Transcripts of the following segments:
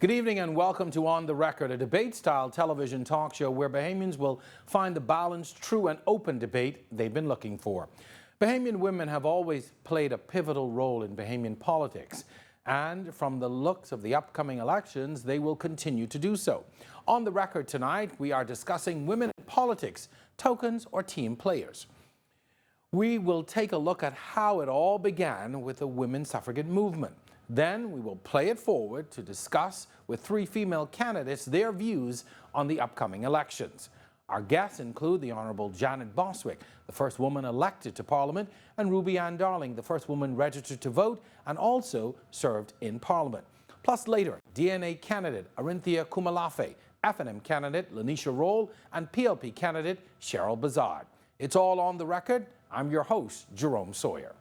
Good evening and welcome to On the Record, a debate-style television talk show where Bahamians will find the balanced, true and open debate they've been looking for. Bahamian women have always played a pivotal role in Bahamian politics, and from the looks of the upcoming elections, they will continue to do so. On the Record tonight, we are discussing women in politics, tokens or team players. We will take a look at how it all began with the women's suffragette movement. Then we will play it forward to discuss with three female candidates their views on the upcoming elections. Our guests include the Honourable Janet Bostwick, the first woman elected to Parliament, and Ruby Ann Darling, the first woman registered to vote and also served in Parliament. Plus later, DNA candidate Arinthia Kumalafe, FNM candidate Lanisha Roll, and PLP candidate Cheryl Bazard. It's all on the record. I'm your host, Jerome Sawyer.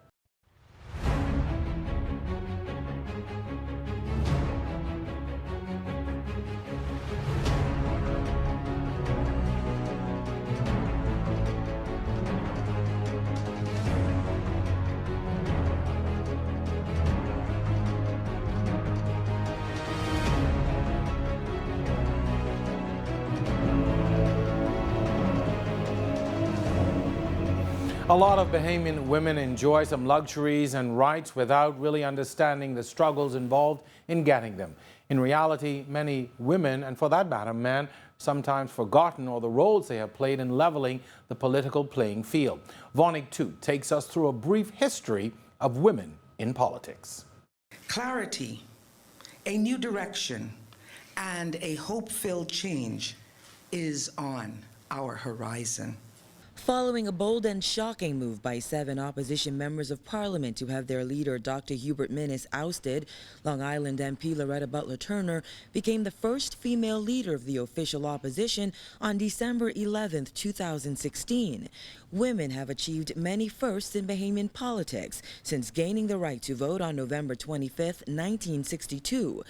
A lot of Bahamian women enjoy some luxuries and rights without really understanding the struggles involved in getting them. In reality, many women, and for that matter men, sometimes forgotten all the roles they have played in leveling the political playing field. Vonig Toot takes us through a brief history of women in politics. Clarity, a new direction, and a hope-filled change is on our horizon. Following a bold and shocking move by 7 opposition members of Parliament to have their leader, Dr. Hubert Minnis, ousted, Long Island MP Loretta Butler Turner became the first female leader of the official opposition on December 11, 2016. Women have achieved many firsts in Bahamian politics since gaining the right to vote on November 25, 1962.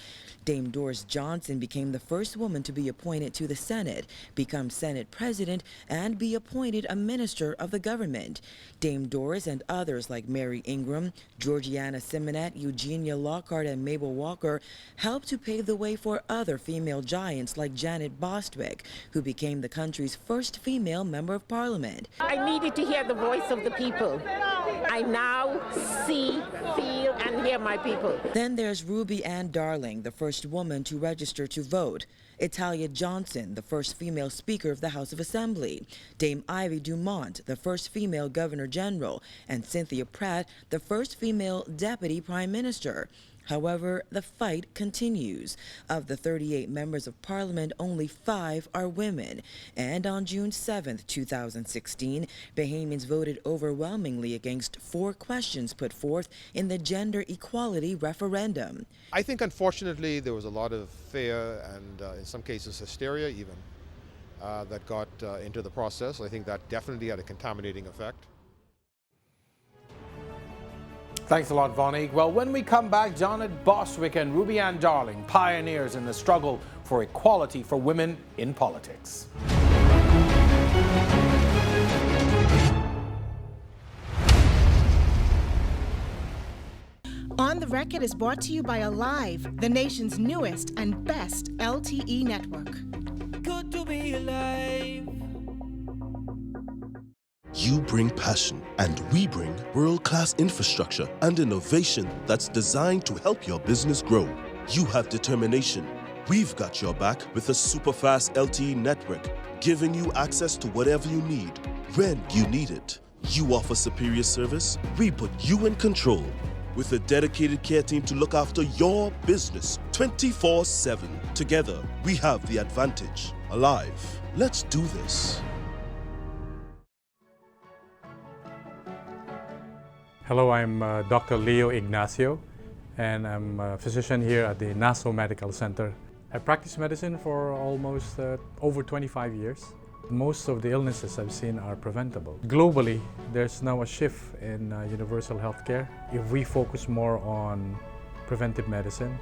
Dame Doris Johnson became the first woman to be appointed to the Senate, become Senate President, and be appointed a minister of the government. Dame Doris and others like Mary Ingram, Georgiana Simonet, Eugenia Lockhart, and Mabel Walker helped to pave the way for other female giants like Janet Bostwick, who became the country's first female member of Parliament. I needed to hear the voice of the people. I now see, feel, and hear my people. Then there's Ruby Ann Darling, the first woman to register to vote. Italia Johnson, the first female Speaker of the House of Assembly. Dame Ivy Dumont, the first female Governor General. And Cynthia Pratt, the first female Deputy Prime Minister. However, the fight continues. Of the 38 members of Parliament, only 5 are women. And on June 7, 2016, Bahamians voted overwhelmingly against 4 questions put forth in the gender equality referendum. I think, unfortunately, there was a lot of fear and, in some cases, hysteria even that got into the process. I think that definitely had a contaminating effect. Thanks a lot, Vonig. Well, when we come back, Janet Bostwick and Ruby Ann Darling, pioneers in the struggle for equality for women in politics. On the Record is brought to you by Alive, the nation's newest and best LTE network. Good to be alive. You bring passion, and we bring world-class infrastructure and innovation that's designed to help your business grow. You have determination. We've got your back with a super-fast LTE network, giving you access to whatever you need, when you need it. You offer superior service, we put you in control. With a dedicated care team to look after your business 24/7. Together, we have the advantage. Alive. Let's do this. Hello, I'm Dr. Leo Ignacio, and I'm a physician here at the Nassau Medical Center. I practiced medicine for almost over 25 years. Most of the illnesses I've seen are preventable. Globally, there's now a shift in universal health care. If we focus more on preventive medicine,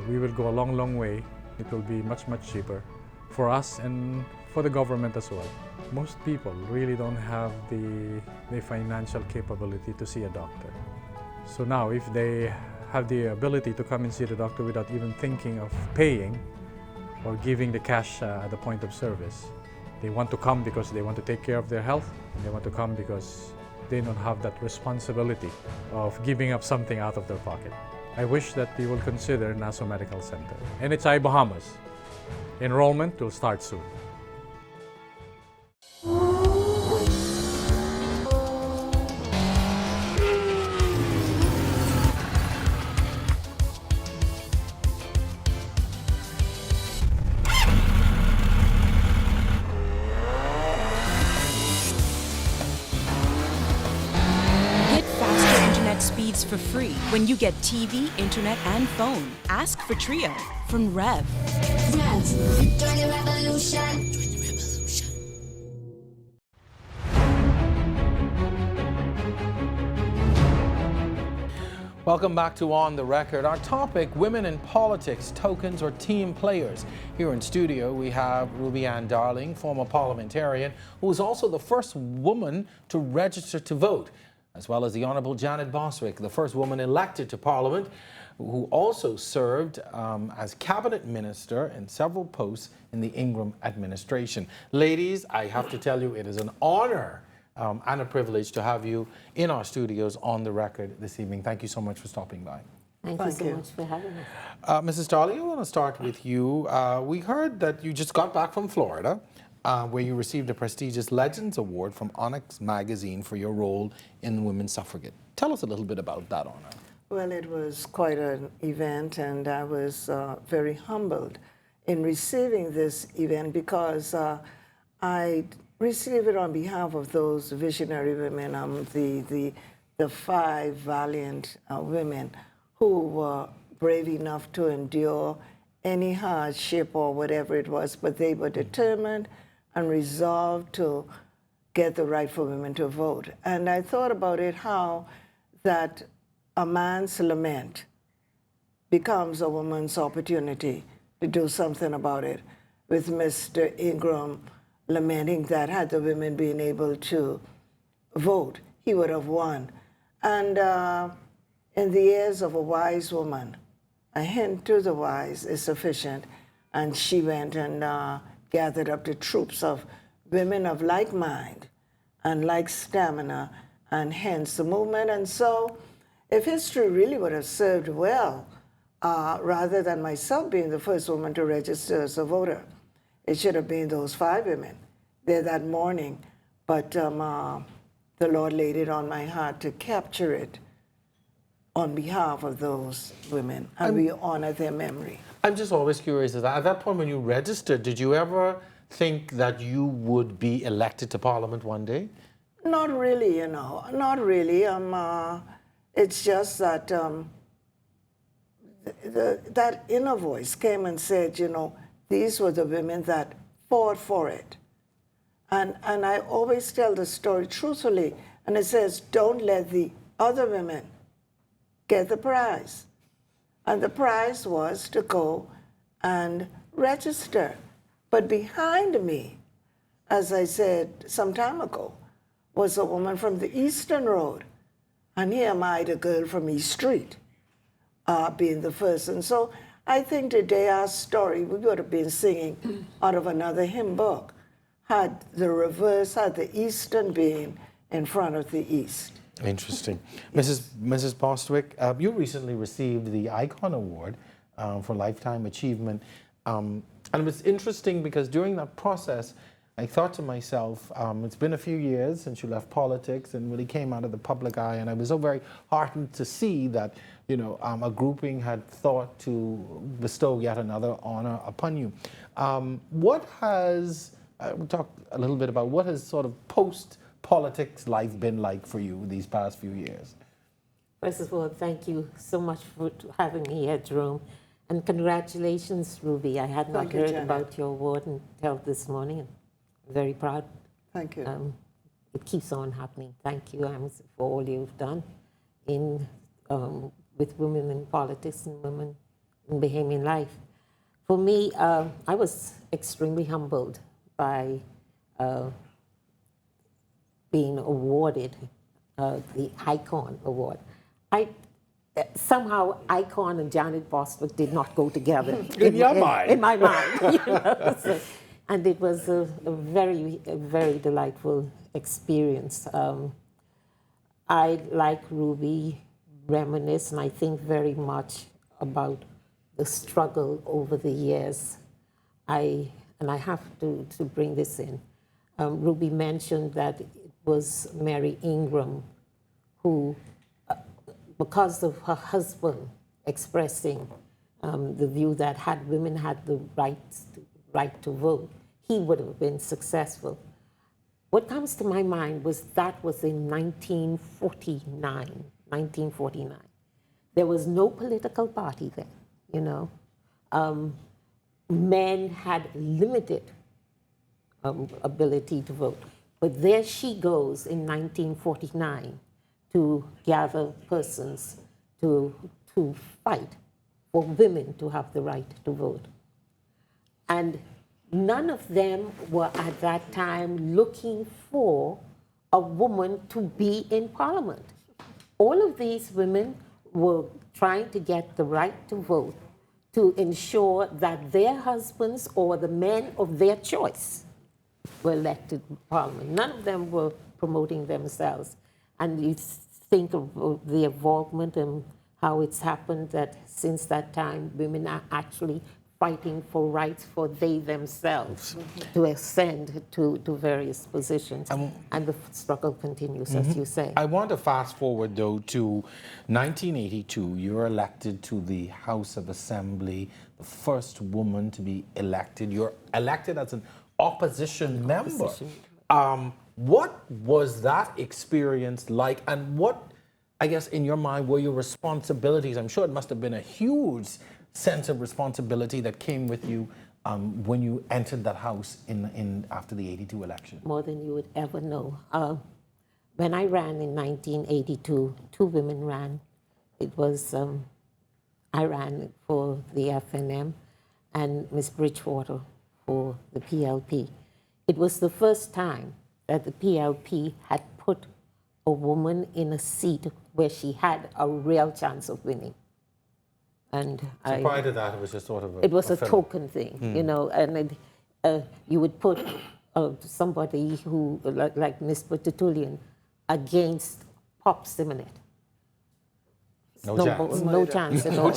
we will go a long, long way. It will be much, much cheaper for us and for the government as well. Most people really don't have the financial capability to see a doctor. So now if they have the ability to come and see the doctor without even thinking of paying or giving the cash at the point of service. They want to come because they want to take care of their health. They want to come because they don't have that responsibility of giving up something out of their pocket. I wish that you will consider Nassau Medical Center. And it's Bahamas. Enrollment will start soon. Speeds for free when you get TV, internet, and phone. Ask for Trio from Rev. Rev, join the revolution. Welcome back to On the Record. Our topic, women in politics, tokens or team players. Here in studio we have Ruby Ann Darling, former parliamentarian, who was also the first woman to register to vote, as well as the Honourable Janet Bostwick, the first woman elected to Parliament, who also served as Cabinet Minister in several posts in the Ingram administration. Ladies, I have to tell you, it is an honour and a privilege to have you in our studios on the record this evening. Thank you so much for stopping by. Thank you so much for having us. Mrs. Darling, I want to start with you. We heard that you just got back from Florida, where you received a prestigious Legends Award from Onyx Magazine for your role in Women's Suffragette. Tell us a little bit about that honor. Well, it was quite an event, and I was very humbled in receiving this event because I received it on behalf of those visionary women, the 5 valiant women who were brave enough to endure any hardship or whatever it was, but they were determined and resolved to get the right for women to vote. And I thought about it, how that a man's lament becomes a woman's opportunity to do something about it, with Mr. Ingram lamenting that had the women been able to vote, he would have won. And in the ears of a wise woman, a hint to the wise is sufficient, and she went and gathered up the troops of women of like mind and like stamina, and hence the movement. And so if history really would have served well, rather than myself being the first woman to register as a voter, it should have been those 5 women there that morning. But the Lord laid it on my heart to capture it on behalf of those women, and we honor their memory. I'm just always curious, at that point when you registered, did you ever think that you would be elected to Parliament one day? Not really, you know, not really. It's just that that inner voice came and said, you know, these were the women that fought for it. And I always tell the story truthfully, and it says, don't let the other women get the prize. And the prize was to go and register. But behind me, as I said some time ago, was a woman from the Eastern Road. And here am I, the girl from East Street, being the first. And so I think today our story, we would have been singing out of another hymn book, had the reverse, had the Eastern been in front of the East. Interesting. Mrs. Bostwick, you recently received the Icon Award for Lifetime Achievement. And it was interesting because during that process, I thought to myself, it's been a few years since you left politics and really came out of the public eye, and I was so very heartened to see that, you know, a grouping had thought to bestow yet another honor upon you. What has, we'll talk a little bit about what has sort of post-politics life been like for you these past few years? First of all, thank you so much for having me here, Jerome. And congratulations, Ruby. I had not heard about your award until this morning. I'm very proud. Thank you. It keeps on happening. Thank you, Amos, for all you've done in with women in politics and women in Bahamian life. For me, I was extremely humbled by being awarded the Icon Award. somehow Icon and Janet Bostwick did not go together. In your mind? In my mind. You know? So, and it was a very delightful experience. I, like Ruby, reminisce, and I think very much about the struggle over the years. And I have to bring this in. Ruby mentioned that it was Mary Ingram who, because of her husband expressing the view that had women had the right to vote, he would have been successful. What comes to my mind was that was in 1949. There was no political party then, you know. Men had limited ability to vote. But there she goes in 1949 to gather persons to fight for women to have the right to vote. And none of them were at that time looking for a woman to be in Parliament. All of these women were trying to get the right to vote to ensure that their husbands or the men of their choice were elected to Parliament. None of them were promoting themselves. And you think of the involvement and how it's happened that since that time, women are actually fighting for rights for they themselves to ascend to various positions. And the struggle continues, as you say. I want to fast forward, though, to 1982. You're elected to the House of Assembly, the first woman to be elected. You're elected as an opposition member. What was that experience like, and what, I guess, in your mind, were your responsibilities? I'm sure it must have been a huge sense of responsibility that came with you when you entered that house after the 82 election. More than you would ever know. When I ran in 1982, two women ran. It was, I ran for the FNM and Miss Bridgewater for the PLP. It was the first time that the PLP had put a woman in a seat where she had a real chance of winning. And so prior to that, it was just sort of it was a token thing, you know, and you would put somebody who, like Miss Tertullian, against Pop Simonet. No chance. No chance at all.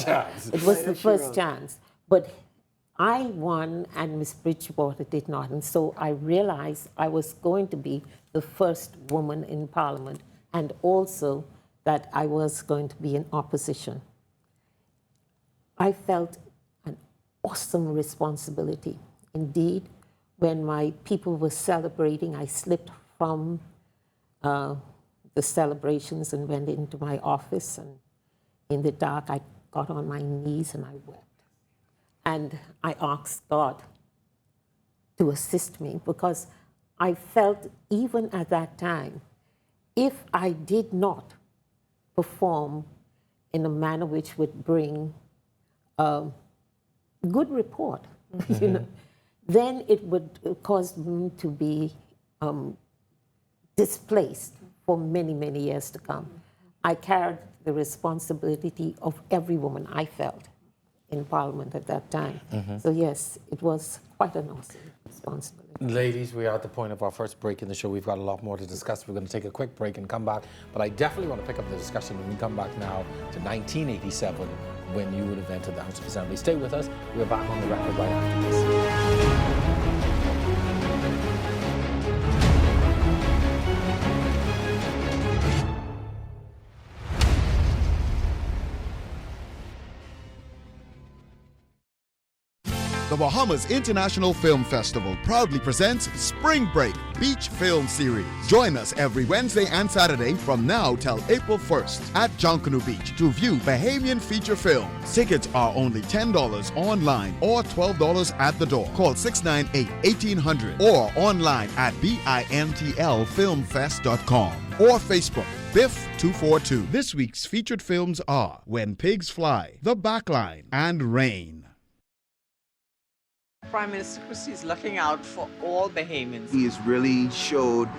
It was the first chance. But I won and Miss Bridgewater did not. And so I realized I was going to be the first woman in Parliament, and also that I was going to be in opposition. I felt an awesome responsibility. Indeed, when my people were celebrating, I slipped from the celebrations and went into my office, and in the dark, I got on my knees and I wept. And I asked God to assist me, because I felt even at that time, if I did not perform in a manner which would bring good report, you know, then it would cause me to be displaced for many, many years to come. I carried the responsibility of every woman I felt in Parliament at that time. So yes, it was quite an awesome responsibility. Ladies, we are at the point of our first break in the show. We've got a lot more to discuss. We're going to take a quick break and come back. But I definitely want to pick up the discussion when we come back now to 1987, when you would have entered the House of Assembly. Stay with us. We're back on the record right after this. The Bahamas International Film Festival proudly presents Spring Break Beach Film Series. Join us every Wednesday and Saturday from now till April 1st at Junkanoo Beach to view Bahamian feature films. Tickets are only $10 online or $12 at the door. Call 698-1800 or online at bintlfilmfest.com or Facebook Biff242. This week's featured films are When Pigs Fly, The Backline, and Rain. Prime Minister Christie is looking out for all Bahamians. He has really showed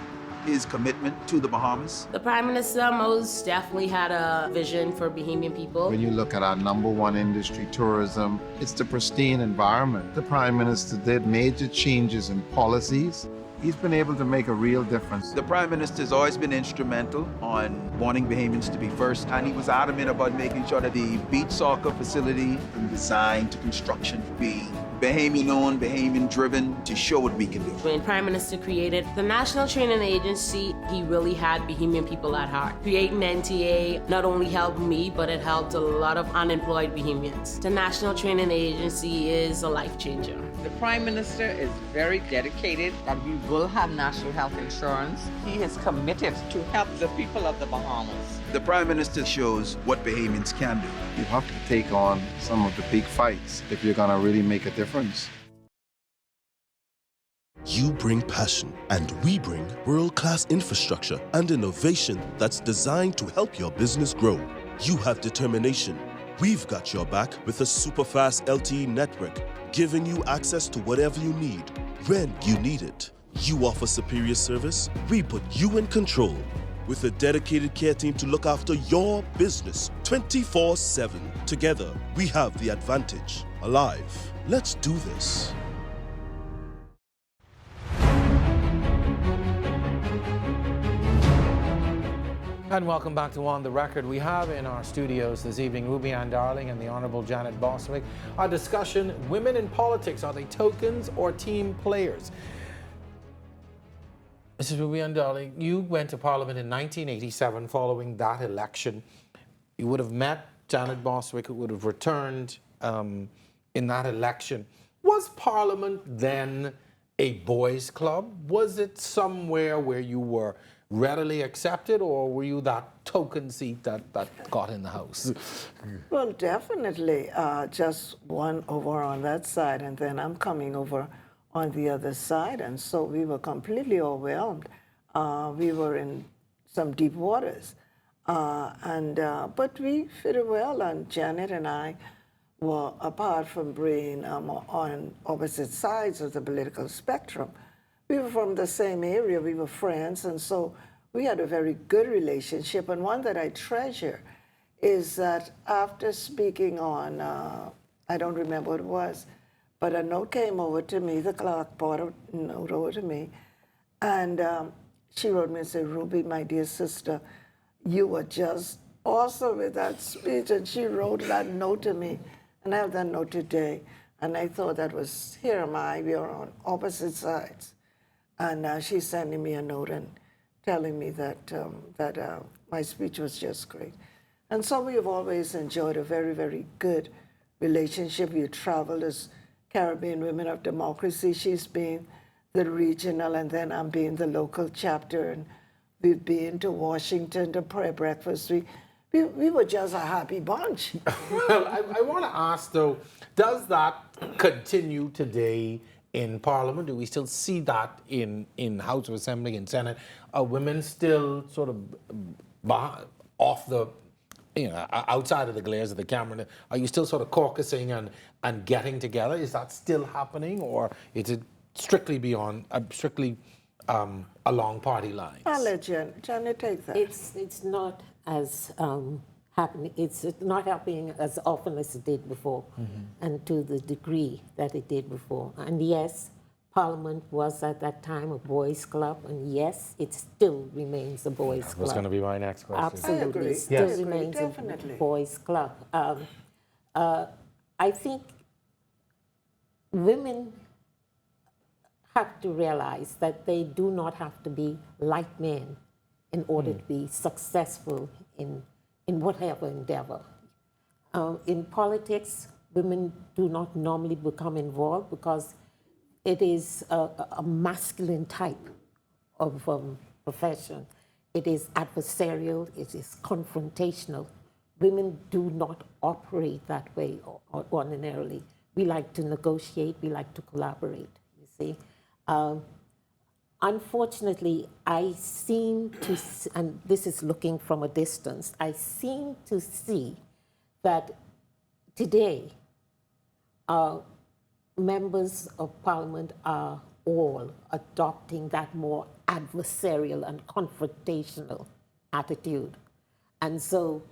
his commitment to the Bahamas? The Prime Minister most definitely had a vision for Bahamian people. When you look at our #1 industry, tourism, it's the pristine environment. The Prime Minister did major changes in policies. He's been able to make a real difference. The Prime Minister has always been instrumental on wanting Bahamians to be first, and he was adamant about making sure that the beach soccer facility, from design to construction, be Bahamian-owned, Bahamian-driven, to show what we can do. When Prime Minister created the National Training Agency, he really had Bahamian people at heart. Creating NTA not only helped me, but it helped a lot of unemployed Bahamians. The National Training Agency is a life changer. The Prime Minister is very dedicated that we will have national health insurance. He is committed to help the people of the Bahamas. The Prime Minister shows what Bahamians can do. You have to take on some of the big fights if you're going to really make a difference. You bring passion, and we bring world-class infrastructure and innovation that's designed to help your business grow. You have determination. We've got your back with a super-fast LTE network, giving you access to whatever you need, when you need it. You offer superior service, we put you in control. With a dedicated care team to look after your business 24/7. Together, we have the advantage. Alive. Let's do this. And welcome back to On the Record. We have in our studios this evening Ruby Ann Darling and the Honourable Janet Bostwick. Our discussion, women in politics, are they tokens or team players? Mrs. Ruby Ann Darling, you went to Parliament in 1987 following that election. You would have met Janet Bostwick, who would have returned in that election. Was Parliament then a boys' club? Was it somewhere where you were readily accepted, or were you that token seat that got in the House? Well, definitely just one over on that side, and then I'm coming over on the other side, and so we were completely overwhelmed. We were in some deep waters, but we fitted well, and Janet and I were, apart from being on opposite sides of the political spectrum, we were from the same area, we were friends, and so we had a very good relationship. And one that I treasure is that after speaking on, I don't remember what it was, but a note came over to me, the clerk brought a note over to me, and she wrote me and said, "Ruby, my dear sister, you were just awesome with that speech." And she wrote that note to me, and I have that note today. And I thought that was, here am I, we are on opposite sides. And she's sending me a note and telling me that, my speech was just great. And so we have always enjoyed a very, very good relationship. We traveled as Caribbean Women of Democracy. She's been the regional, and then I'm being the local chapter. And we've been to Washington to prayer breakfast. We were just a happy bunch. Well, I want to ask, though, does that continue today in Parliament? Do we still see that in House of Assembly and Senate? Are women still sort of off the, outside of the glares of the camera? Are you still sort of caucusing and getting together? Is that still happening, or is it strictly along party lines? I'll let Janet take that. It's not as happening. It's not happening as often as it did before, and to the degree that it did before. And yes, Parliament was at that time a boys' club, and yes, it still remains a boys' club. That's going to be my next question. Absolutely, it still remains a boys' club. I think women have to realize that they do not have to be like men in order to be successful in whatever endeavor. In politics, women do not normally become involved because it is a masculine type of profession. It is adversarial, it is confrontational. Women do not operate that way ordinarily. We like to negotiate, we like to collaborate, you see. Unfortunately, I seem to, and this is looking from a distance, I seem to see that today members of Parliament are all adopting that more adversarial and confrontational attitude. And so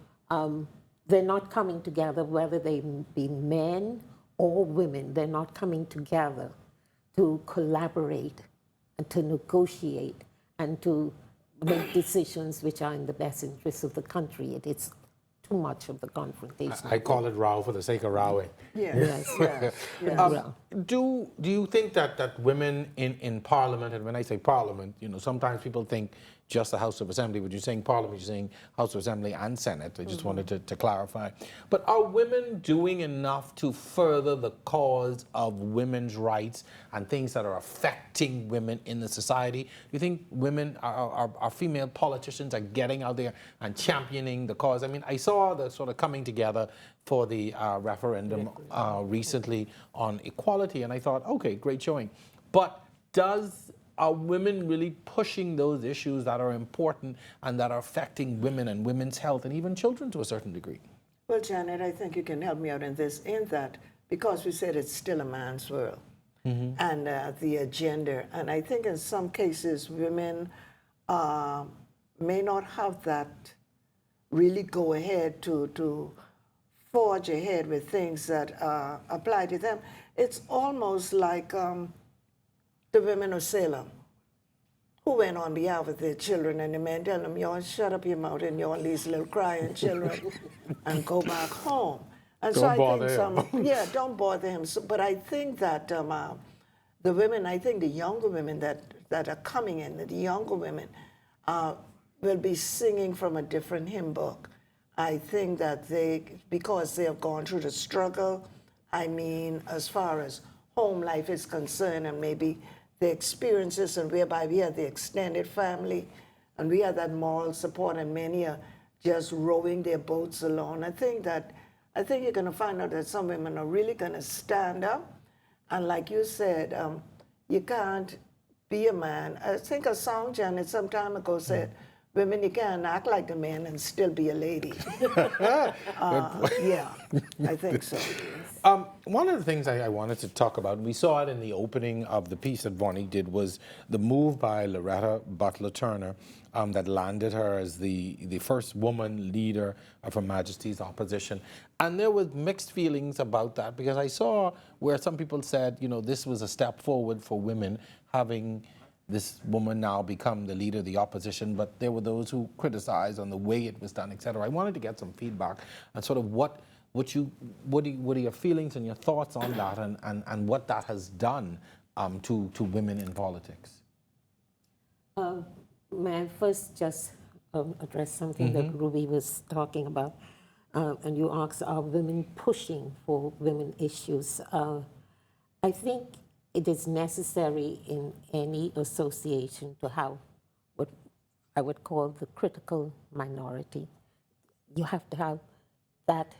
they're not coming together, whether they be men or women, they're not coming together to collaborate and to negotiate and to make decisions which are in the best interest of the country. It's too much of the confrontation. I call it row for the sake of rowing. Yes, yes, yes. Do you think that women in Parliament, and when I say Parliament, you know, sometimes people think just the House of Assembly, but you're saying Parliament, you're saying House of Assembly and Senate. I just wanted to clarify. But are women doing enough to further the cause of women's rights and things that are affecting women in the society? Do you think women, our female politicians are getting out there and championing the cause? I mean, I saw the sort of coming together for the referendum recently on equality, and I thought, okay, great showing. But are women really pushing those issues that are important and that are affecting women and women's health and even children to a certain degree? Well, Janet, I think you can help me out in this, in that, because we said it's still a man's world, and the gender. And I think in some cases, women may not have that really go ahead to forge ahead with things that apply to them. It's almost like the women of Salem, who went on behalf of their children, and the men tell them, y'all shut up your mouth and y'all these little crying children and go back home. And don't so I bother think yeah, don't bother him. So, but I think that the women, I think the younger women that are coming in, the younger women will be singing from a different hymn book. I think that because they have gone through the struggle, I mean, as far as home life is concerned, and maybe the experiences, and whereby we have the extended family, and we have that moral support, and many are just rowing their boats alone. I think you're going to find out that some women are really going to stand up, and like you said, you can't be a man. I think a song, Janet, some time ago said, women, you can't act like a man and still be a lady. Yeah, I think so. One of the things I wanted to talk about, and we saw it in the opening of the piece that Bonnie did, was the move by Loretta Butler Turner that landed her as the first woman leader of Her Majesty's opposition. And there was mixed feelings about that, because I saw where some people said, you know, this was a step forward for women, having this woman now become the leader of the opposition, but there were those who criticized on the way it was done, etc. I wanted to get some feedback and sort of what are your feelings and your thoughts on that, and what that has done to women in politics? May I first just address something that Ruby was talking about, and you asked, are women pushing for women issues? I think it is necessary in any association to have what I would call the critical minority. You have to have that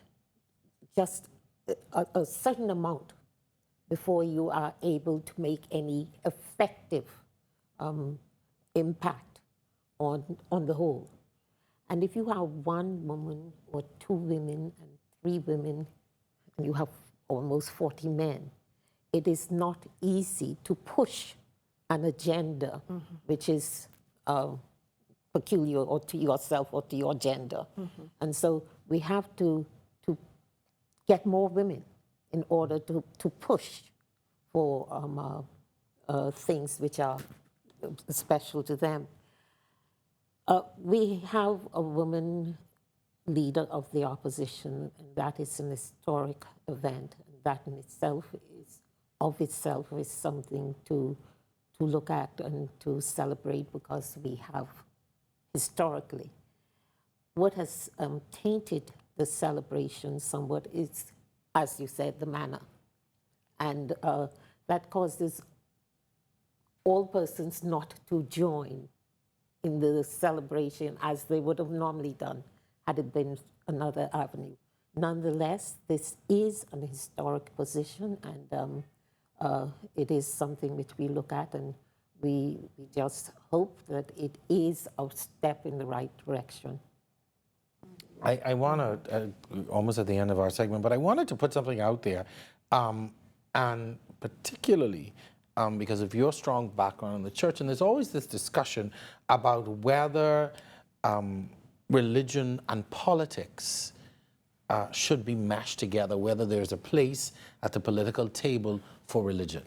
just a certain amount before you are able to make any effective impact on the whole. And if you have one woman or two women and three women, and you have almost 40 men, it is not easy to push an agenda which is peculiar or to yourself or to your gender. And so we have to get more women in order to push for things which are special to them. We have a woman leader of the opposition, and that is an historic event. And that in itself is something to look at and to celebrate, because we have historically. What has tainted the celebration somewhat is, as you said, the manner. And that causes all persons not to join in the celebration as they would have normally done had it been another avenue. Nonetheless, this is an historic position, and it is something which we look at, and we just hope that it is a step in the right direction. I want to, almost at the end of our segment, but I wanted to put something out there, and particularly because of your strong background in the church, and there's always this discussion about whether religion and politics should be meshed together, whether there's a place at the political table for religion.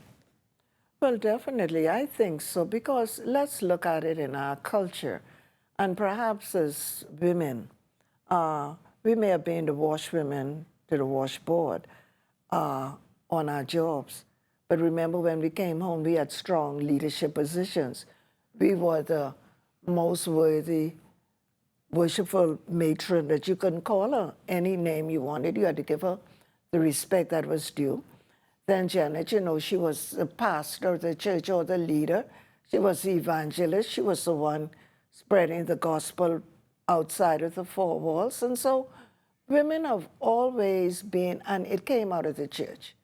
Well, definitely, I think so, because let's look at it in our culture. And perhaps as women, we may have been the washwomen to the washboard on our jobs. But remember, when we came home, we had strong leadership positions. We were the most worthy, worshipful matron that you couldn't call her any name you wanted. You had to give her the respect that was due. Then Janet, you know, she was the pastor of the church or the leader. She was the evangelist. She was the one spreading the gospel outside of the four walls. And so women have always been, and it came out of the church.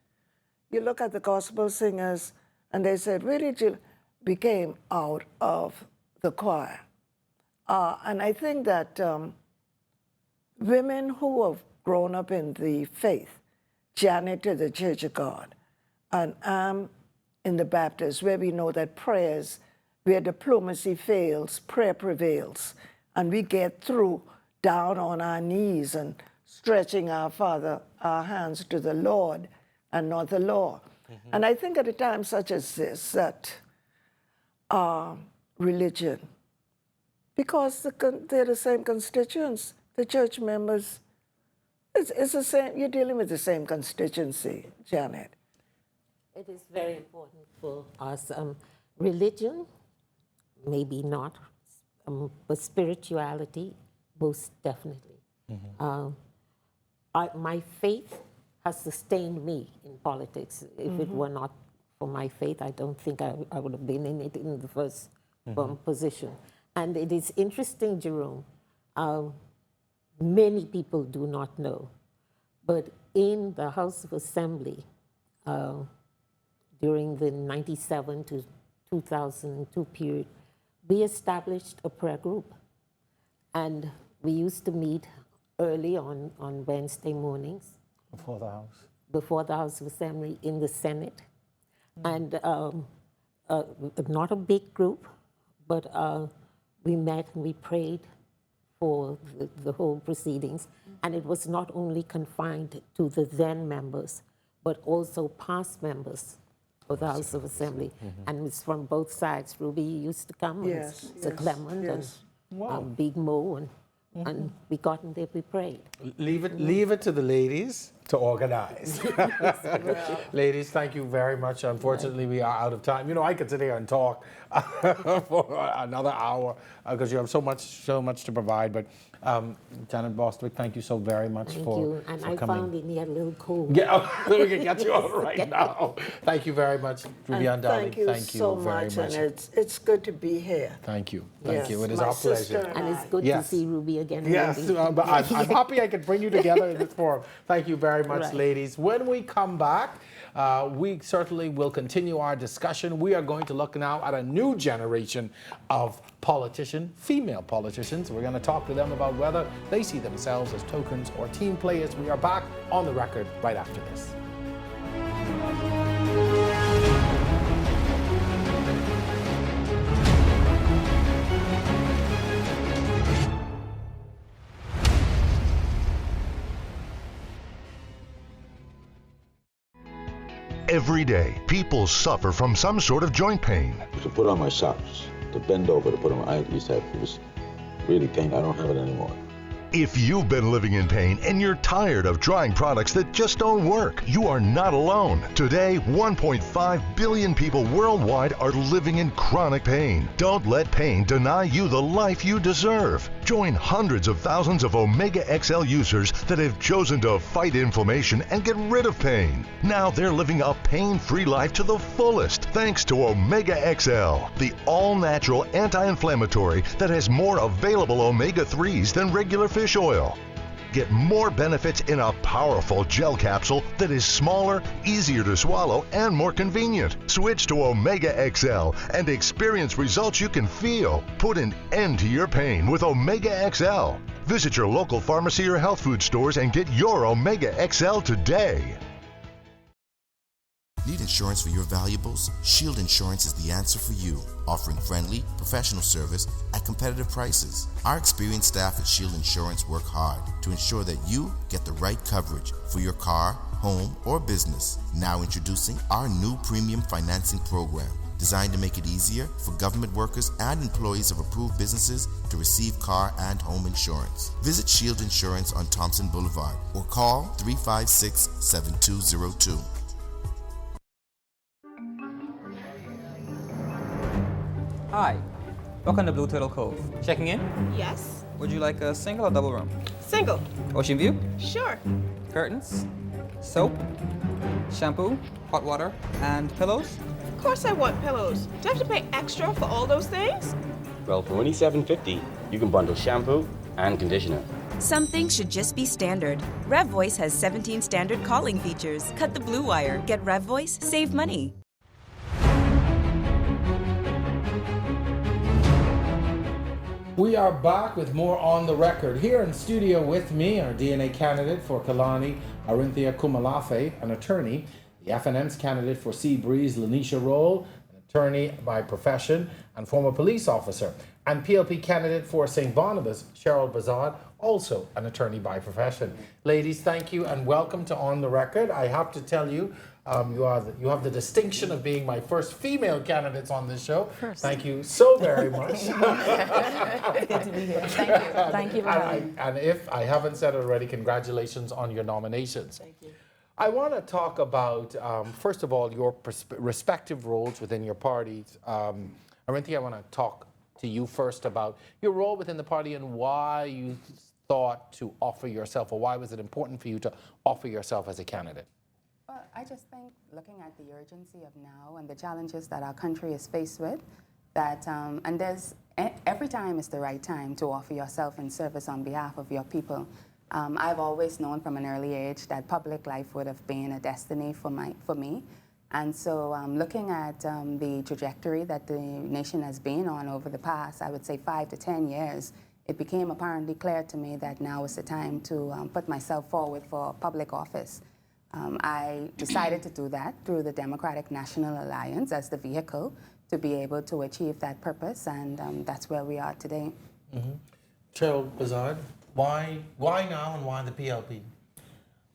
You look at the gospel singers, and they said, where did you became out of the choir? And I think that women who have grown up in the faith, Janet to the Church of God, and I'm in the Baptist, where we know that prayers, where diplomacy fails, prayer prevails, and we get through down on our knees and stretching our hands to the Lord and not the law. Mm-hmm. And I think at a time such as this, that religion, because they're the same constituents, the church members, it's the same, you're dealing with the same constituency, Janet. It is very important for us. Religion, maybe not, but spirituality, most definitely. Mm-hmm. My faith has sustained me in politics. If it were not for my faith, I don't think I would have been in it in the first position. And it is interesting, Jerome, many people do not know, but in the House of Assembly, during the 97 to 2002 period, we established a prayer group. And we used to meet early on Wednesday mornings. Before the House? Before the House of Assembly in the Senate. And not a big group, but we met and we prayed for the whole proceedings. And it was not only confined to the then members, but also past members of the House of Assembly. And it's from both sides. Ruby used to come, yes, Sir Clement, and Big Mo, and we got in there, we prayed. Leave it to the ladies to organize. Ladies, thank you very much. Unfortunately, we are out of time. You know, I could sit here and talk for another hour because you have so much to provide. But Janet Bostwick, thank you so very much for and for I coming. found it near a little cold. Yeah, we can get you on right now. Thank you very much, Ruby-Ann Dowling. Thank you so very much. much. And it's good to be here. Thank you. Yes, you. It is my our pleasure. And it's good to see Ruby again. Yes, but I'm happy I could bring you together in this forum. Thank you very much, ladies. When we come back, we certainly will continue our discussion. We are going to look now at a new generation of female politicians. We're going to talk to them about whether they see themselves as tokens or team players. We are back on the record right after this. Every day, people suffer from some sort of joint pain. To put on my socks, to bend over, to put on I used to have, it was really pain. I don't have it anymore. If you've been living in pain and you're tired of trying products that just don't work, you are not alone. Today, 1.5 billion people worldwide are living in chronic pain. Don't let pain deny you the life you deserve. Join hundreds of thousands of Omega XL users that have chosen to fight inflammation and get rid of pain. Now they're living a pain-free life to the fullest thanks to Omega XL, the all-natural anti-inflammatory that has more available omega-3s than regular fish oil. Get more benefits in a powerful gel capsule that is smaller, easier to swallow, and more convenient. Switch to Omega XL and experience results you can feel. Put an end to your pain with Omega XL. Visit your local pharmacy or health food stores and get your Omega XL today. Need insurance for your valuables? Shield Insurance is the answer for you, offering friendly, professional service at competitive prices. Our experienced staff at Shield Insurance work hard to ensure that you get the right coverage for your car, home, or business. Now introducing our new premium financing program, designed to make it easier for government workers and employees of approved businesses to receive car and home insurance. Visit Shield Insurance on Thompson Boulevard or call 356-7202. Hi, welcome to Blue Turtle Cove. Checking in? Yes. Would you like a single or double room? Single. Ocean view? Sure. Curtains? Soap? Shampoo? Hot water? And pillows? Of course I want pillows. Do I have to pay extra for all those things? Well, for only $7.50, you can bundle shampoo and conditioner. Some things should just be standard. RevVoice has 17 standard calling features. Cut the blue wire. Get RevVoice, save money. We are back with more On the Record. Here in studio with me, our DNA candidate for Kalani, Arinthia Kumalafe, an attorney, the FNM's candidate for Seabreeze, Lanisha Roll, an attorney by profession and former police officer, and PLP candidate for St. Barnabas, Cheryl Bazard, also an attorney by profession. Ladies, thank you and welcome to On the Record. I have to tell you, you have the distinction of being my first female candidates on this show. First. Thank you so very much. Good to be here. Thank you. Thank you for having me. And if I haven't said it already, congratulations on your nominations. Thank you. I want to talk about, first of all, your respective roles within your parties. Arinthia, I want to talk to you first about your role within the party and why you thought to offer yourself, or why was it important for you to offer yourself as a candidate? Well, I just think looking at the urgency of now and the challenges that our country is faced with, that and there's every time is the right time to offer yourself in service on behalf of your people. I've always known from an early age that public life would have been a destiny for me. And so looking at the trajectory that the nation has been on over the past, I would say 5 to 10 years, it became apparently clear to me that now is the time to put myself forward for public office. I decided to do that through the Democratic National Alliance as the vehicle to be able to achieve that purpose, and that's where we are today. Mm-hmm. Cheryl Bazard, why now and why the PLP?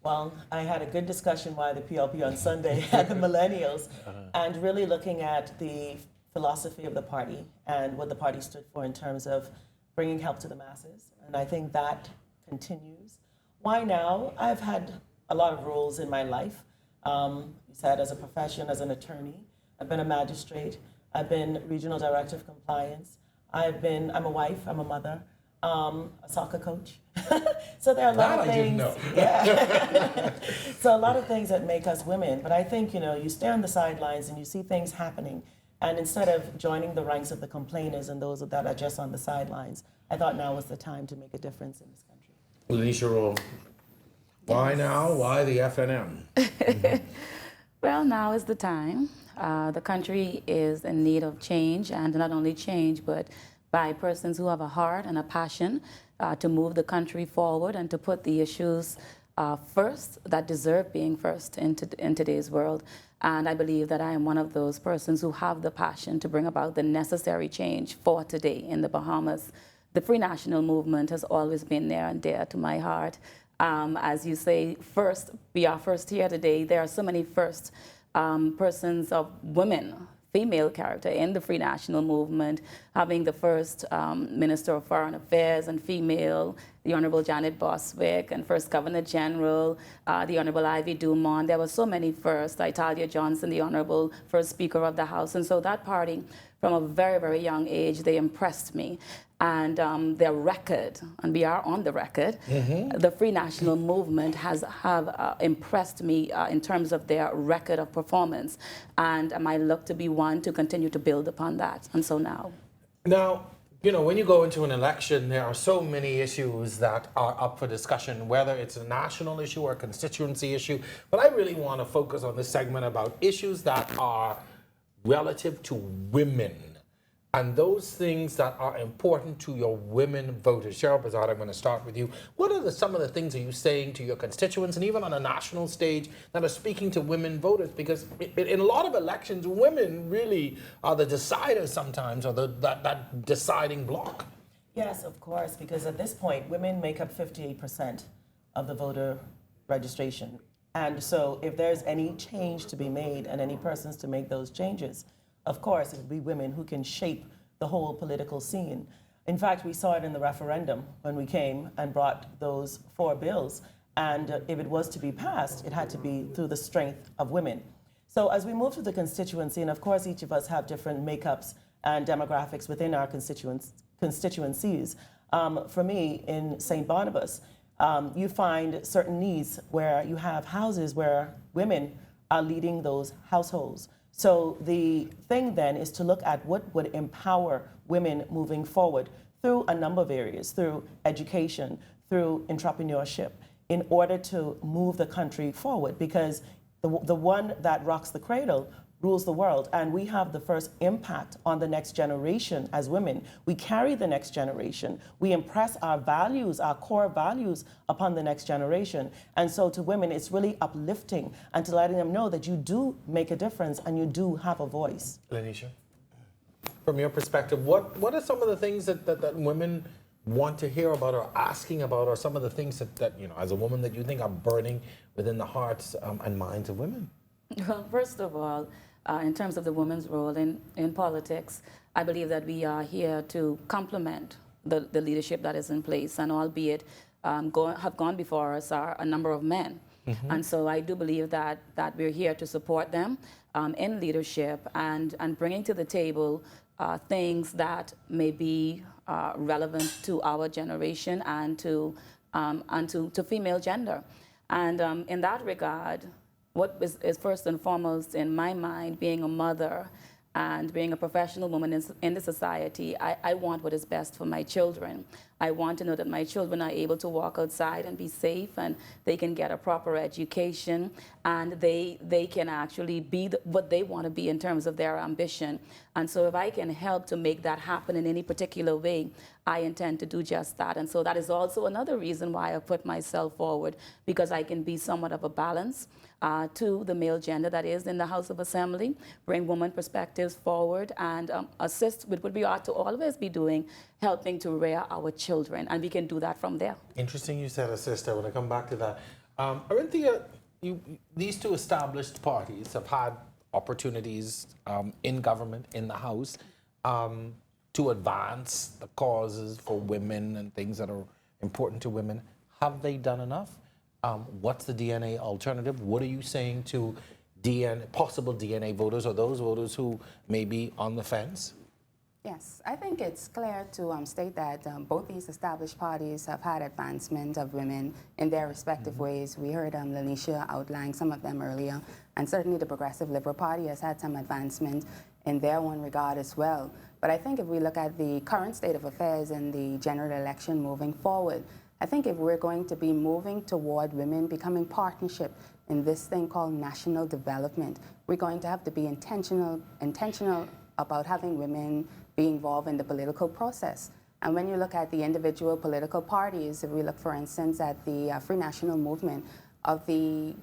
Well, I had a good discussion why the PLP on Sunday at the Millennials, and really looking at the philosophy of the party and what the party stood for in terms of bringing help to the masses, and I think that continues. Why now? I've had a lot of roles in my life. You said as a profession, as an attorney. I've been a magistrate. I've been regional director of compliance. I'm a wife, I'm a mother, a soccer coach. So there are a lot of things. Yeah. So a lot of things that make us women. But I think, you stay on the sidelines and you see things happening. And instead of joining the ranks of the complainers and those that are just on the sidelines, I thought now was the time to make a difference in this country. Lanisha Roll. Why now? Why the FNM? Well, now is the time. The country is in need of change, and not only change, but by persons who have a heart and a passion to move the country forward and to put the issues first that deserve being first in today's world. And I believe that I am one of those persons who have the passion to bring about the necessary change for today in the Bahamas. The Free National Movement has always been near and dear to my heart. As you say, first, we are first here today. There are so many first persons of women, female character in the Free National Movement, having the first Minister of Foreign Affairs and female, the Honorable Janet Boswick, and first Governor General, the Honorable Ivy Dumont. There were so many first, Italia Johnson, the Honorable First Speaker of the House. And so that party, from a very, very young age, they impressed me. And their record, and we are on the record, the Free National Movement have impressed me in terms of their record of performance. And I look to be one to continue to build upon that. And so now. Now, when you go into an election, there are so many issues that are up for discussion, whether it's a national issue or a constituency issue. But I really want to focus on this segment about issues that are relative to women. and those things that are important to your women voters. Cheryl Bazard, I'm going to start with you. What are some of the things are you saying to your constituents, and even on a national stage, that are speaking to women voters? Because in a lot of elections, women really are the deciders sometimes, or that deciding block. Yes, of course, because at this point, women make up 58% of the voter registration. And so if there's any change to be made and any persons to make those changes, of course, it would be women who can shape the whole political scene. In fact, we saw it in the referendum when we came and brought those 4 bills. And if it was to be passed, it had to be through the strength of women. So as we move to the constituency, and of course, each of us have different makeups and demographics within our constituencies. For me, in St. Barnabas, you find certain needs where you have houses where women are leading those households. So the thing then is to look at what would empower women moving forward through a number of areas, through education, through entrepreneurship, in order to move the country forward, because the one that rocks the cradle rules the world, and we have the first impact on the next generation as women. We carry the next generation. We impress our values, our core values, upon the next generation. And so to women, it's really uplifting and to letting them know that you do make a difference and you do have a voice. Lanisha, from your perspective, what are some of the things that women want to hear about or asking about, or some of the things that you know, as a woman, that you think are burning within the hearts and minds of women? Well, first of all, in terms of the women's role in politics, I believe that we are here to complement the leadership that is in place, and albeit have gone before us are a number of men. Mm-hmm. And so I do believe that we're here to support them in leadership and bringing to the table things that may be relevant to our generation and to female gender. And in that regard, what is first and foremost in my mind, being a mother and being a professional woman in the society, I want what is best for my children. I want to know that my children are able to walk outside and be safe, and they can get a proper education, and they can actually be what they want to be in terms of their ambition. And so if I can help to make that happen in any particular way, I intend to do just that. And so that is also another reason why I put myself forward, because I can be somewhat of a balance to the male gender that is in the House of Assembly, bring women perspectives forward, and assist with what we ought to always be doing, helping to rear our children. And we can do that from there. Interesting you said assist. I want to come back to that. Arinthia, these two established parties have had opportunities in government, in the House, to advance the causes for women and things that are important to women. Have they done enough? What's the DNA alternative? What are you saying to possible DNA voters, or those voters who may be on the fence? Yes, I think it's clear to state that both these established parties have had advancement of women in their respective ways. We heard Lanisha outline some of them earlier, and certainly the Progressive Liberal Party has had some advancement in their own regard as well. But I think if we look at the current state of affairs in the general election moving forward, I think if we're going to be moving toward women becoming partnership in this thing called national development, we're going to have to be intentional about having women be involved in the political process. And when you look at the individual political parties, if we look, for instance, at the Free National Movement, of the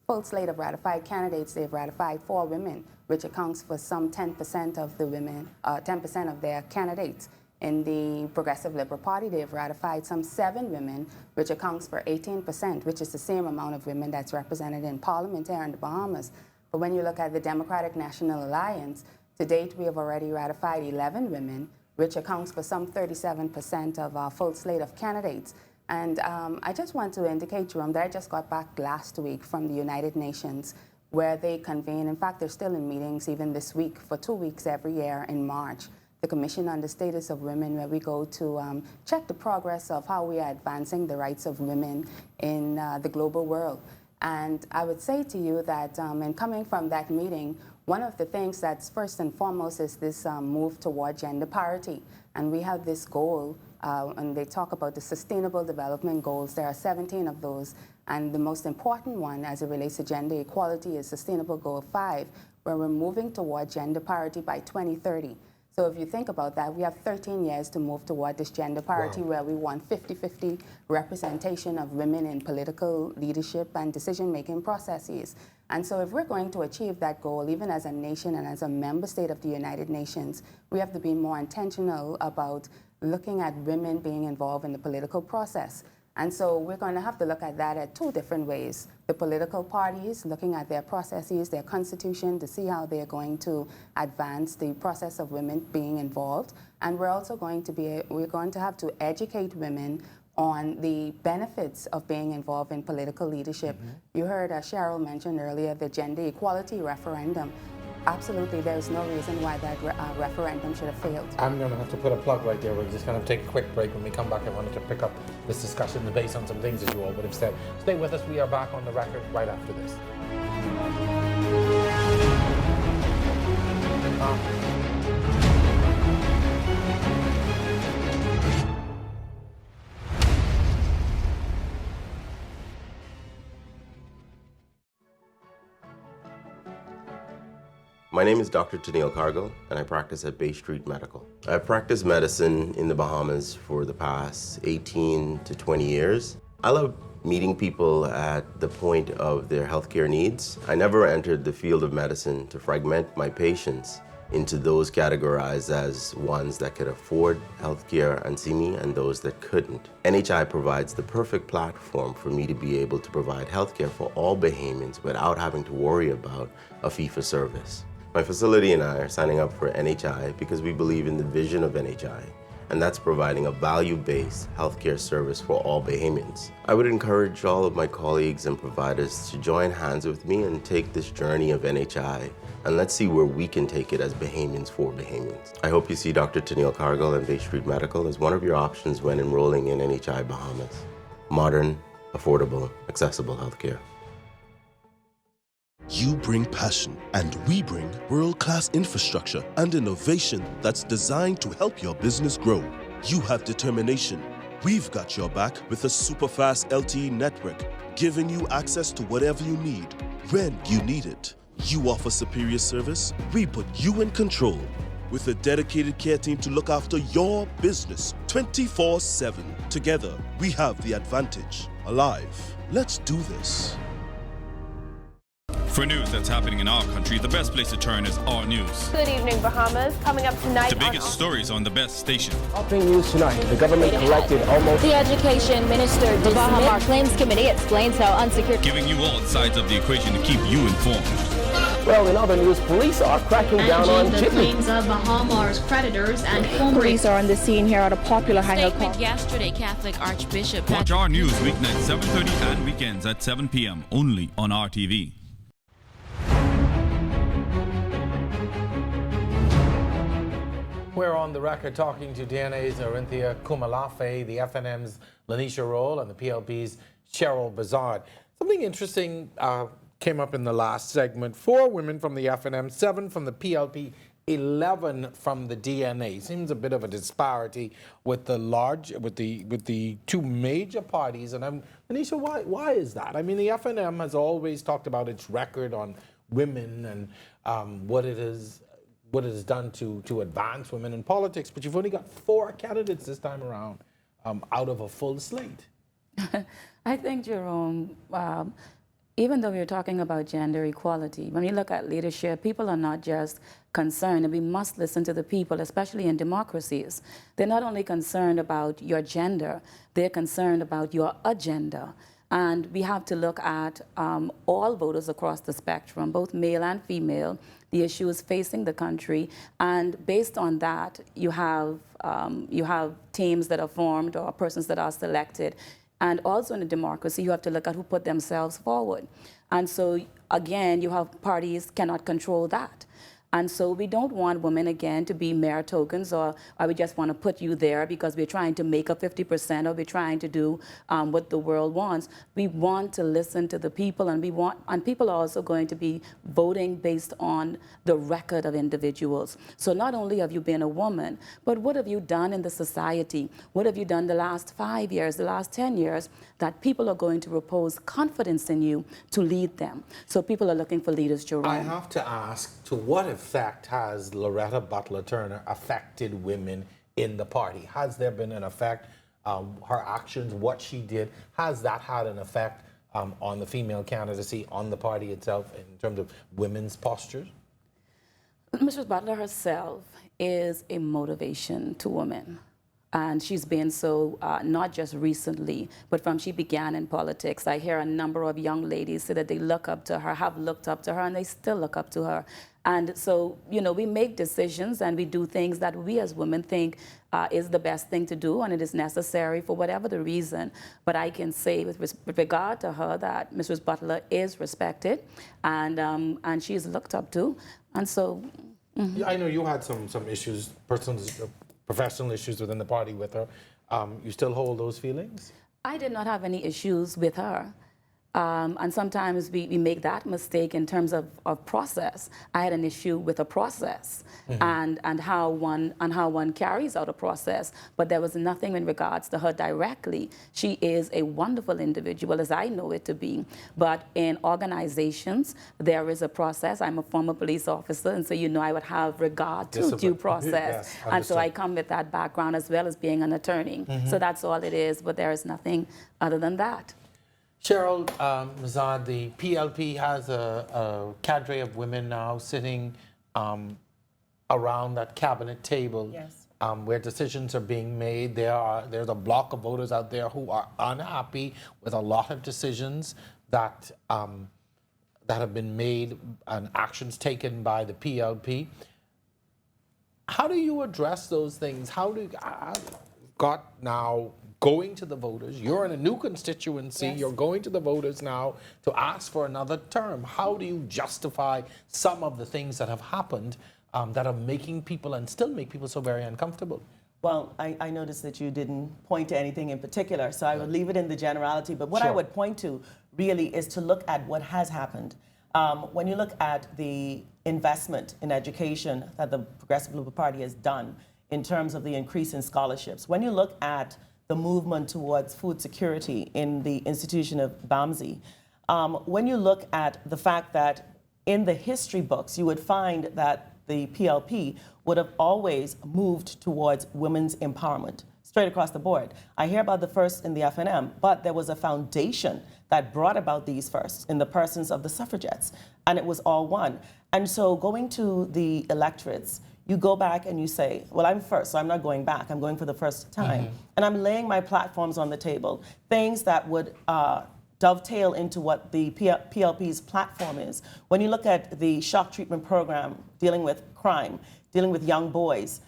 full slate of ratified candidates, they've ratified 4 women, which accounts for some 10% of the women, 10% of their candidates. In the Progressive Liberal Party, they've ratified some 7 women, which accounts for 18%, which is the same amount of women that's represented in Parliament here in the Bahamas. But when you look at the Democratic National Alliance, to date, we have already ratified 11 women, which accounts for some 37% of our full slate of candidates. And I just want to indicate, Jerome, that I just got back last week from the United Nations, where they convene. In fact, they're still in meetings even this week for 2 weeks every year in March. The Commission on the Status of Women, where we go to check the progress of how we are advancing the rights of women in the global world. And I would say to you that in coming from that meeting, one of the things that's first and foremost is this move toward gender parity. And we have this goal, and they talk about the Sustainable Development Goals. There are 17 of those. And the most important one as it relates to gender equality is Sustainable Goal 5, where we're moving toward gender parity by 2030. So if you think about that, we have 13 years to move toward this gender parity where we want 50-50 representation of women in political leadership and decision-making processes. And so if we're going to achieve that goal, even as a nation and as a member state of the United Nations, we have to be more intentional about looking at women being involved in the political process. And so we're going to have to look at that at two different ways. The political parties, looking at their processes, their constitution, to see how they're going to advance the process of women being involved. And we're also going to have to educate women on the benefits of being involved in political leadership. You heard Cheryl mention earlier the gender equality referendum. Absolutely, there's no reason why that referendum should have failed. I'm going to have to put a plug right there. We're just going to take a quick break. When we come back, I wanted to pick up this discussion based on some things that you all would have said. Stay with us. We are back on the record right after this. My name is Dr. Tennille Cargill, and I practice at Bay Street Medical. I've practiced medicine in the Bahamas for the past 18 to 20 years. I love meeting people at the point of their healthcare needs. I never entered the field of medicine to fragment my patients into those categorized as ones that could afford healthcare and see me and those that couldn't. NHI provides the perfect platform for me to be able to provide healthcare for all Bahamians without having to worry about a fee-for-service. My facility and I are signing up for NHI because we believe in the vision of NHI, and that's providing a value-based healthcare service for all Bahamians. I would encourage all of my colleagues and providers to join hands with me and take this journey of NHI, and let's see where we can take it as Bahamians for Bahamians. I hope you see Dr. Tennille Cargill and Bay Street Medical as one of your options when enrolling in NHI Bahamas. Modern, affordable, accessible healthcare. You bring passion, and we bring world-class infrastructure and innovation that's designed to help your business grow. You have determination. We've got your back with a super-fast LTE network, giving you access to whatever you need, when you need it. You offer superior service, we put you in control. With a dedicated care team to look after your business 24/7. Together, we have the advantage. Alive. Let's do this. For news that's happening in our country, the best place to turn is Our News. Good evening, Bahamas. Coming up tonight. The biggest stories on the best station. Helping news tonight. The government collected almost. The Education Minister. The Bahamas Claims Committee explains how unsecured. Giving you all sides of the equation to keep you informed. Well, in other news, police are cracking down on the claims of Bahamas creditors and former. Police are on the scene here at a popular hangout. Statement yesterday, Catholic Archbishop. Watch Our News weeknights 7:30 and weekends at 7 p.m. only on RTV. We're on the record talking to DNA's Orinthia Kumalafe, the FNM's Lanisha Roll, and the PLP's Cheryl Bazard. Something interesting came up in the last segment. 4 women from the FNM, 7 from the PLP, 11 from the DNA. Seems a bit of a disparity with the 2 major parties. And Lanisha, why is that? I mean, the FNM has always talked about its record on women and what it has done to advance women in politics, but you've only got 4 candidates this time around out of a full slate. I think, Jerome, even though we're talking about gender equality, when you look at leadership, people are not just concerned, and we must listen to the people, especially in democracies. They're not only concerned about your gender, they're concerned about your agenda. And we have to look at all voters across the spectrum, both male and female, the issues facing the country, and based on that, you have teams that are formed or persons that are selected. And also in a democracy, you have to look at who put themselves forward. And so, again, you have parties cannot control that. And so we don't want women, again, to be mere tokens, or we just want to put you there because we're trying to make up 50%, or we're trying to do what the world wants. We want to listen to the people, and people are also going to be voting based on the record of individuals. So not only have you been a woman, but what have you done in the society? What have you done the last 5 years, the last 10 years, that people are going to repose confidence in you to lead them? So people are looking for leaders, Jerome. I have to ask, to what effect effect has Loretta Butler Turner affected women in the party? Has there been an effect? Her actions, what she did, has that had an effect on the female candidacy, on the party itself, in terms of women's postures? Mrs. Butler herself is a motivation to women. And she's been so not just recently, but from she began in politics. I hear a number of young ladies say that they look up to her, have looked up to her, and they still look up to her. And so, you know, we make decisions and we do things that we as women think is the best thing to do, and it is necessary for whatever the reason. But I can say with regard to her that Mrs. Butler is respected and she's looked up to. And so... Yeah, I know you had some issues, professional issues within the party with her. You still hold those feelings? I did not have any issues with her. And sometimes we make that mistake in terms of process. I had an issue with a process and how one carries out a process, but there was nothing in regards to her directly. She is a wonderful individual, as I know it to be. But in organizations, there is a process. I'm a former police officer, and so you know I would have regard to due process. Yes, and so I come with that background as well as being an attorney. So that's all it is, but there is nothing other than that. Cheryl Mazad, the PLP has a cadre of women now sitting around that cabinet table where decisions are being made. There's a block of voters out there who are unhappy with a lot of decisions that have been made and actions taken by the PLP. How do you address those things? How do you got now going to the voters? You're in a new constituency. You're going to the voters now to ask for another term. How do you justify some of the things that have happened that are making people and still make people so very uncomfortable? Well, I noticed that you didn't point to anything in particular, so I would leave it in the generality. But what I would point to really is to look at what has happened. When you look at the investment in education that the Progressive Liberal Party has done in terms of the increase in scholarships, when you look at the movement towards food security in the institution of BAMSI, when you look at the fact that in the history books, you would find that the PLP would have always moved towards women's empowerment, straight across the board. I hear about the first in the FNM, but there was a foundation that brought about these firsts in the persons of the suffragettes, and it was all one. And so going to the electorates, you go back and you say, well, I'm first, so I'm not going back. I'm going for the first time. And I'm laying my platforms on the table, things that would dovetail into what the PLP's platform is. When you look at the shock treatment program, dealing with crime, dealing with young boys,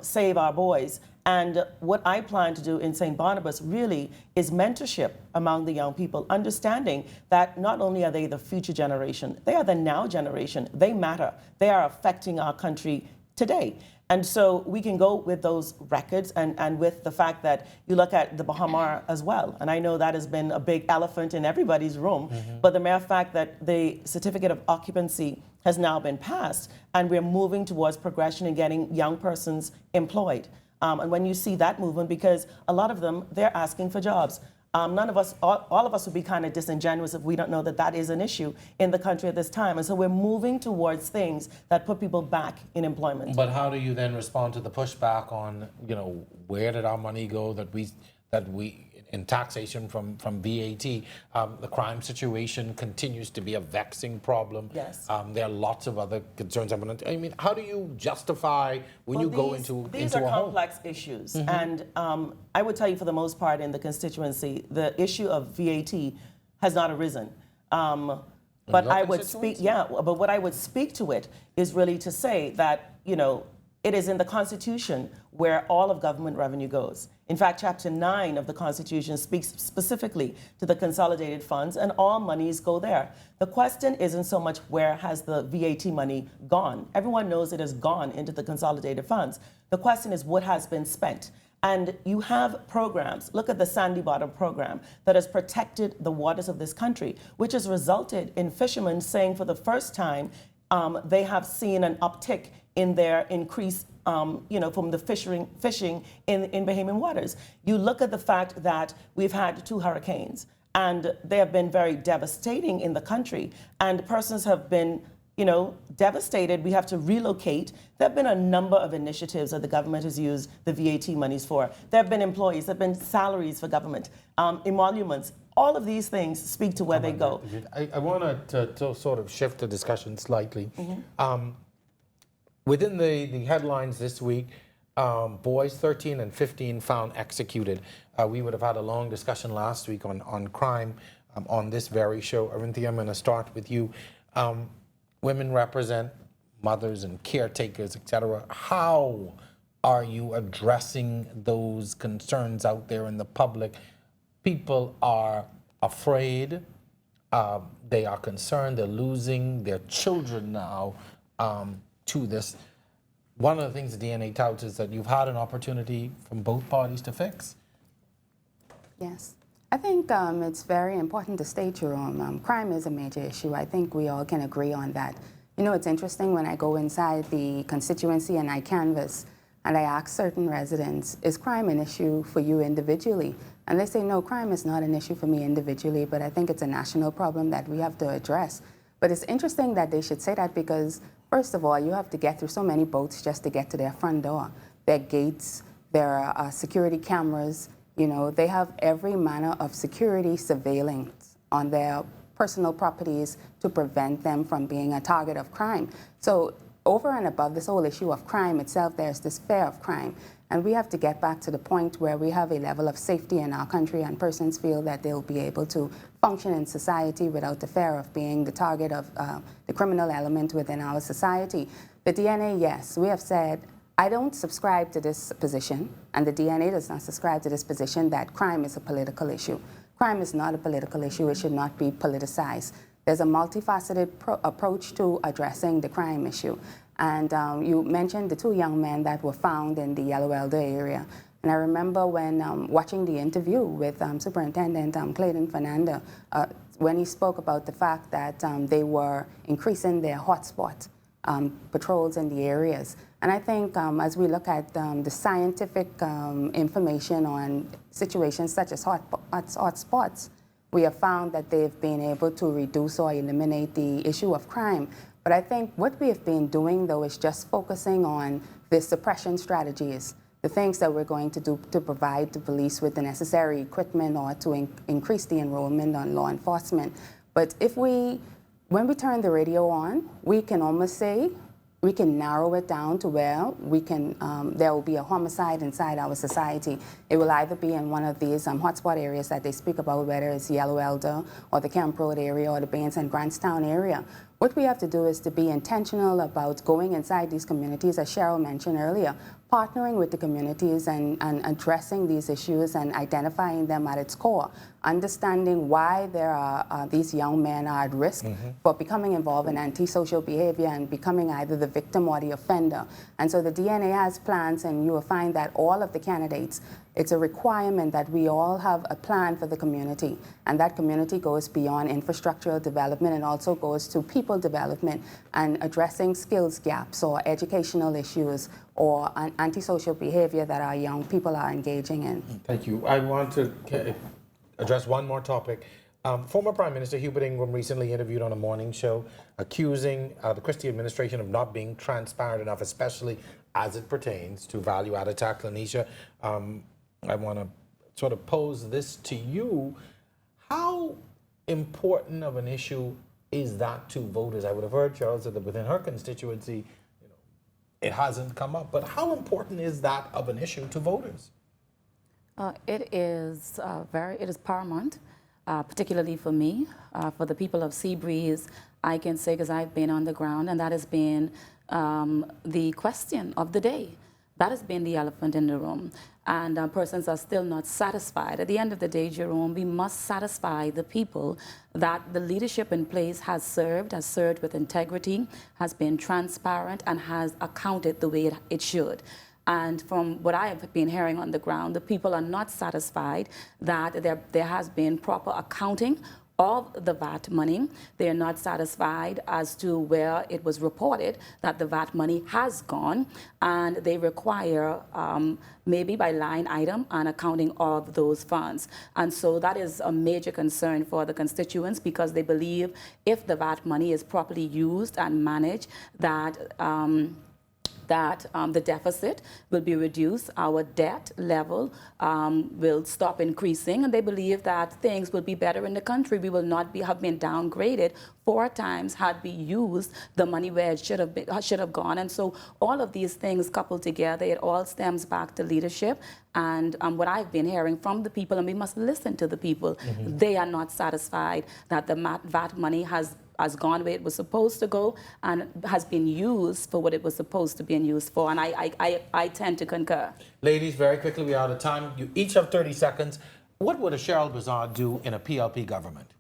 Save Our Boys, and what I plan to do in St. Barnabas really is mentorship among the young people, understanding that not only are they the future generation, they are the now generation. They matter. They are affecting our country today. And so we can go with those records and with the fact that you look at the Bahamar as well. And I know that has been a big elephant in everybody's room, but the mere fact that the certificate of occupancy has now been passed and we're moving towards progression and getting young persons employed. And when you see that movement, because a lot of them, they're asking for jobs. None of us, all of us would be kind of disingenuous if we don't know that that is an issue in the country at this time. And so we're moving towards things that put people back in employment. But how do you then respond to the pushback on, you know, where did our money go that we in taxation from VAT? The crime situation continues to be a vexing problem. Yes. There are lots of other concerns. I mean, how do you justify when you go into these a are home? complex issues, and I would tell you for the most part in the constituency, the issue of VAT has not arisen. But I would speak, but what I would speak to it is really to say that, you know, it is in the Constitution where all of government revenue goes. In fact, Chapter 9 of the Constitution speaks specifically to the consolidated funds, and all monies go there. The question isn't so much where has the VAT money gone. Everyone knows it has gone into the consolidated funds. The question is what has been spent. And you have programs, look at the Sandy Bottom program, that has protected the waters of this country, which has resulted in fishermen saying for the first time they have seen an uptick in their increase, you know, from the fishing in Bahamian waters. You look at the fact that we've had 2 hurricanes, and they have been very devastating in the country, and persons have been devastated. We have to relocate. There have been a number of initiatives that the government has used the VAT monies for. There have been employees, there have been salaries for government, emoluments. All of these things speak to where they go. I want to sort of shift the discussion slightly. Within the headlines this week, boys 13 and 15 found executed. We would have had a long discussion last week on crime on this very show. Arinthy, I'm going to start with you. Women represent mothers and caretakers, etc. How are you addressing those concerns out there in the public? People are afraid, they are concerned, they're losing their children now to this. One of the things the DNA touts is that you've had an opportunity from both parties to fix. Yes. I think it's very important to state, Jerome, crime is a major issue. I think we all can agree on that. It's interesting when I go inside the constituency and I canvass and I ask certain residents, is crime an issue for you individually? And they say, no, crime is not an issue for me individually, but I think it's a national problem that we have to address. But it's interesting that they should say that because, first of all, you have to get through so many boats just to get to their front door. There are gates, there are security cameras. They have every manner of security surveillance on their personal properties to prevent them from being a target of crime. So over and above this whole issue of crime itself, there's this fear of crime. And we have to get back to the point where we have a level of safety in our country and persons feel that they'll be able to function in society without the fear of being the target of the criminal element within our society. The DNA, yes, we have said, I don't subscribe to this position, and the DNA does not subscribe to this position that crime is a political issue. Crime is not a political issue. It should not be politicized. There's a multifaceted approach to addressing the crime issue. And you mentioned the two young men that were found in the Yellow Elder area. And I remember when watching the interview with Superintendent Clayton Fernanda, when he spoke about the fact that they were increasing their hotspot patrols in the areas. And I think as we look at the scientific information on situations such as hotspots, we have found that they've been able to reduce or eliminate the issue of crime. But I think what we have been doing, though, is just focusing on the suppression strategies, the things that we're going to do to provide the police with the necessary equipment or to increase the enrollment on law enforcement. But when we turn the radio on, we can almost say, we can narrow it down to where we can, there will be a homicide inside our society. It will either be in one of these hotspot areas that they speak about, whether it's Yellow Elder or the Camp Road area or the Baines and Grantstown area. What we have to do is to be intentional about going inside these communities, as Cheryl mentioned earlier, partnering with the communities and addressing these issues and identifying them at its core, understanding why there are these young men are at risk for becoming involved in antisocial behavior and becoming either the victim or the offender. And so the DNA has plans, and you will find that all of the candidates, it's a requirement that we all have a plan for the community, and that community goes beyond infrastructural development and also goes to people development and addressing skills gaps or educational issues or antisocial behavior that our young people are engaging in. Thank you. I want to address one more topic. Former Prime Minister Hubert Ingraham recently interviewed on a morning show accusing the Christie administration of not being transparent enough, especially as it pertains to value-added tax. Lanisha, I want to sort of pose this to you. How important of an issue is that to voters? I would have heard Cheryl said that within her constituency, it hasn't come up, but how important is that of an issue to voters? It is paramount, particularly for me, for the people of Seabreeze. I can say, because I've been on the ground, and that has been the question of the day. That has been the elephant in the room. And persons are still not satisfied. At the end of the day, Jerome, we must satisfy the people that the leadership in place has served with integrity, has been transparent, and has accounted the way it should. And from what I have been hearing on the ground, the people are not satisfied that there has been proper accounting of the VAT money. They are not satisfied as to where it was reported that the VAT money has gone, and they require maybe by line item an accounting of those funds. And so that is a major concern for the constituents, because they believe if the VAT money is properly used and managed, that the deficit will be reduced, our debt level will stop increasing, and they believe that things will be better in the country. We will not have been downgraded 4 times had we used the money where it should have gone. And so all of these things coupled together, it all stems back to leadership. And what I've been hearing from the people, and we must listen to the people, they are not satisfied that the VAT money has gone where it was supposed to go and has been used for what it was supposed to be used for. And I tend to concur. Ladies, very quickly, we're out of time. You each have 30 seconds. What would a Cheryl Bazard do in a PLP government?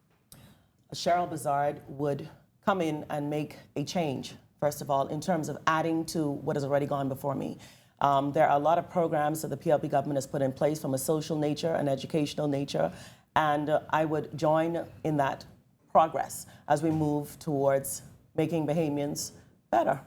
Cheryl Bazard would come in and make a change, first of all, in terms of adding to what has already gone before me. There are a lot of programs that the PLP government has put in place from a social nature and educational nature, and I would join in that progress as we move towards making Bahamians better.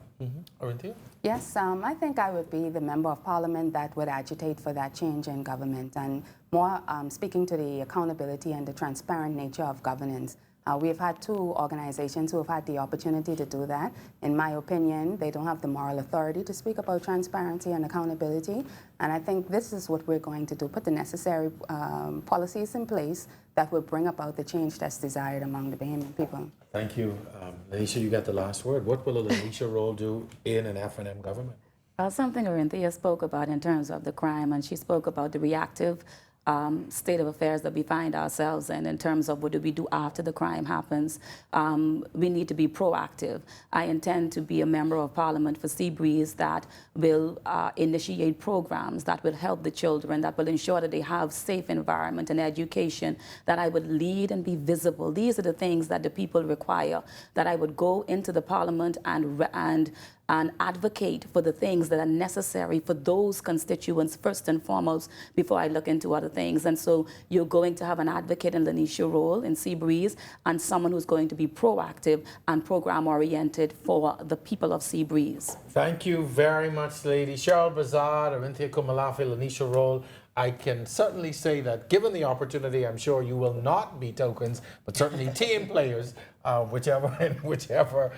Orinthia? Yes, I think I would be the member of parliament that would agitate for that change in government, and more speaking to the accountability and the transparent nature of governance. We've had 2 organizations who have had the opportunity to do that. In my opinion, they don't have the moral authority to speak about transparency and accountability. And I think this is what we're going to do, put the necessary policies in place that will bring about the change that's desired among the Bahamian people. Thank you. Lanisha, you got the last word. What will a Lanisha role do in an F&M government? Something Orinthia spoke about in terms of the crime, and she spoke about the reactive state of affairs that we find ourselves in terms of what do we do after the crime happens. We need to be proactive. I intend to be a member of parliament for Seabreeze that will initiate programs that will help the children, that will ensure that they have safe environment and education, that I would lead and be visible. These are the things that the people require, that I would go into the parliament and advocate for the things that are necessary for those constituents first and foremost before I look into other things. And so you're going to have an advocate in Lanisha role in Seabreeze, and someone who's going to be proactive and program-oriented for the people of Seabreeze. Thank you very much, lady. Cheryl Bazard, Orinthia Kumalafe, Lanisha Roll. I can certainly say that given the opportunity, I'm sure you will not be tokens, but certainly team players, whichever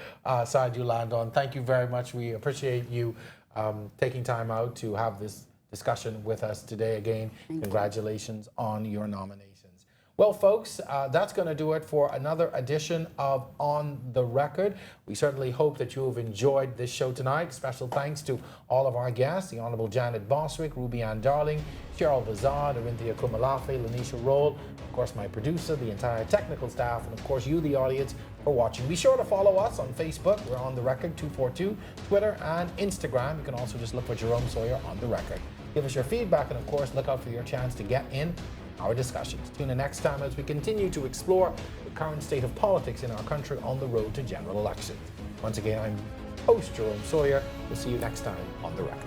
side you land on. Thank you very much. We appreciate you taking time out to have this discussion with us today. Again, congratulations on your nominations. Well, folks, that's going to do it for another edition of On the Record. We certainly hope that you have enjoyed this show tonight. Special thanks to all of our guests, the Honorable Janet Boswick, Ruby Ann Darling, Cheryl Bazard, Orinthia Kumalafe, Lanisha Roll, of course my producer, the entire technical staff, and of course you, the audience, for watching. Be sure to follow us on Facebook. We're On the Record 242, Twitter and Instagram. You can also just look for Jerome Sawyer On the Record. Give us your feedback, and of course look out for your chance to get in our discussions. Tune in next time as we continue to explore the current state of politics in our country on the road to general elections. Once again, I'm host Jerome Sawyer. We'll see you next time on The Record.